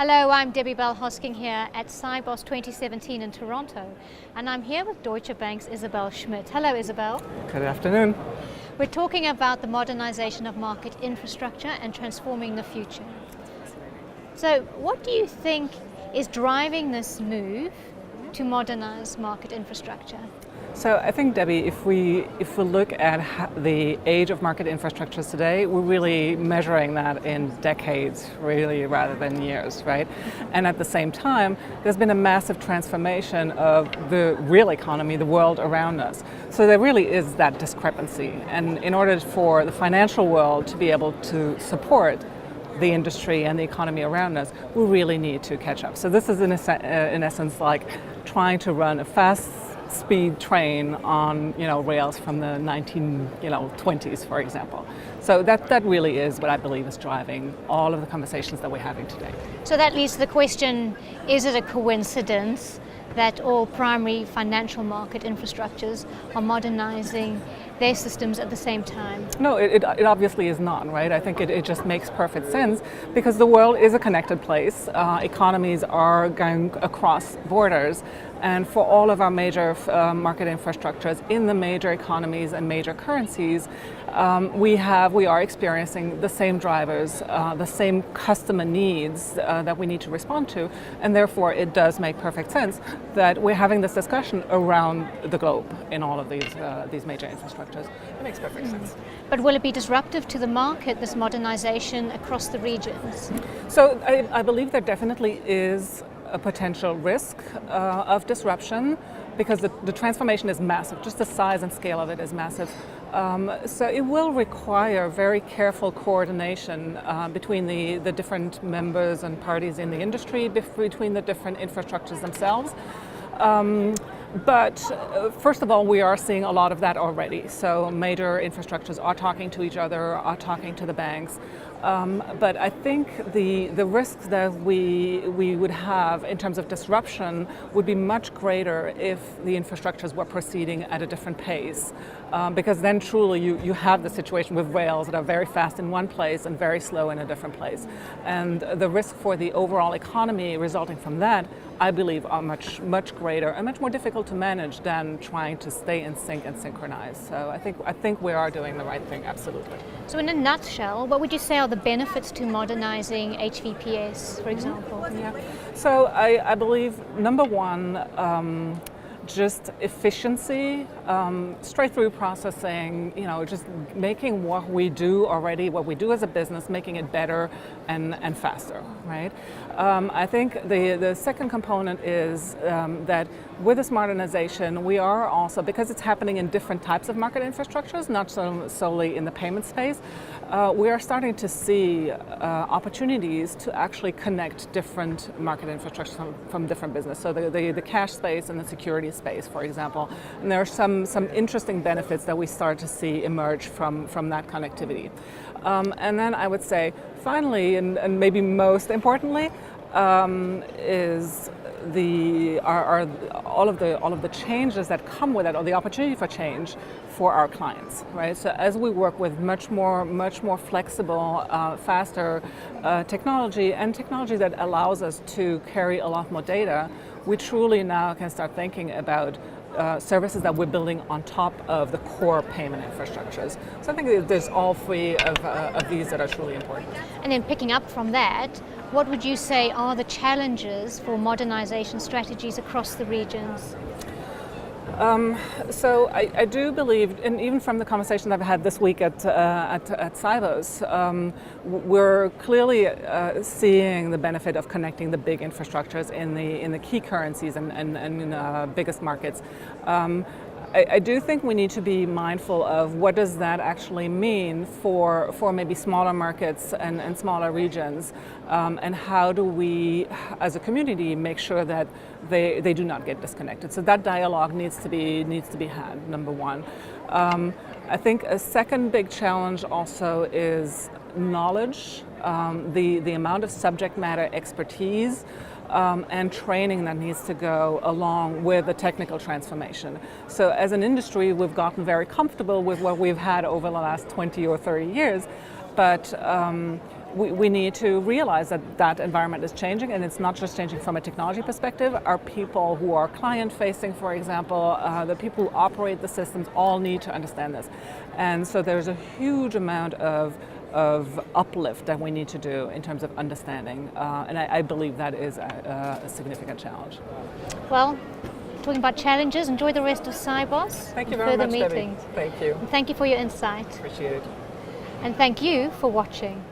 Hello, I'm Debbie Bell-Hosking here at Cybos 2017 in Toronto, and I'm here with Deutsche Bank's Isabel Schmidt. Hello, Isabel. Good afternoon. We're talking about the modernization of market infrastructure and transforming the future. So, what do you think is driving this move to modernize market infrastructure? So I think, Debbie, if we look at the age of market infrastructures today, we're really measuring that in decades, really, rather than years, right? And at the same time, there's been a massive transformation of the real economy, the world around us. So there really is that discrepancy. And in order for the financial world to be able to support the industry and the economy around us, we really need to catch up. So this is in essence like trying to run a fast speed train on rails from the 1920s, for example. So that really is what I believe is driving all of the conversations that we're having today. So that leads to the question, is it a coincidence that all primary financial market infrastructures are modernizing their systems at the same time? No, it obviously is not, right? I think it just makes perfect sense because the world is a connected place. Economies are going across borders, and for all of our major market infrastructures in the major economies and major currencies, we are experiencing the same drivers, the same customer needs that we need to respond to, and therefore it does make perfect sense that we're having this discussion around the globe in all of these major infrastructures. It makes perfect sense. But will it be disruptive to the market, this modernization across the regions? So I believe there definitely is a potential risk of disruption because the transformation is massive. Just the size and scale of it is massive. So it will require very careful coordination between the different members and parties in the industry, between the different infrastructures themselves. But first of all, we are seeing a lot of that already. So major infrastructures are talking to each other, are talking to the banks. But I think the risks that we would have in terms of disruption would be much greater if the infrastructures were proceeding at a different pace. Because then truly you have the situation with rails that are very fast in one place and very slow in a different place. And the risk for the overall economy resulting from that, I believe, are much greater and much more difficult to manage than trying to stay in sync and synchronize. So I think we are doing the right thing, absolutely. So in a nutshell, what would you say are the benefits to modernizing HVPS, for example? Yeah. So I believe, number one, just efficiency, straight through processing, just making what we do already, what we do as a business, making it better and faster, right? I think the second component is that with this modernization, we are also, because it's happening in different types of market infrastructures, not solely in the payment space, we are starting to see opportunities to actually connect different market infrastructures from different business. So the cash space and the security space, for example. And there are some interesting benefits that we start to see emerge from that connectivity. And then I would say, finally, and maybe most importantly, is all of the changes that come with it, or the opportunity for change for our clients, right? So as we work with much more flexible, faster technology, and technology that allows us to carry a lot more data, we truly now can start thinking about services that we're building on top of the core payment infrastructures. So I think there's all three of these that are truly important. And then picking up from that, what would you say are the challenges for modernization strategies across the regions? So I do believe, and even from the conversations I've had this week at Cybos, we're clearly seeing the benefit of connecting the big infrastructures in the key currencies and biggest markets. I do think we need to be mindful of what does that actually mean for maybe smaller markets and smaller regions, and how do we, as a community, make sure that they do not get disconnected. So that dialogue needs to be had, number one. I think a second big challenge also is knowledge, the amount of subject matter expertise and training that needs to go along with the technical transformation. So as an industry, we've gotten very comfortable with what we've had over the last 20 or 30 years. But we need to realize that that environment is changing, and it's not just changing from a technology perspective. Our people who are client-facing, for example, the people who operate the systems all need to understand this. And so there's a huge amount of uplift that we need to do in terms of understanding, and I believe that is a significant challenge. Well, talking about challenges, enjoy the rest of Sibos. Thank you very much, meetings. Debbie. Thank you. And thank you for your insight. Appreciate it. And thank you for watching.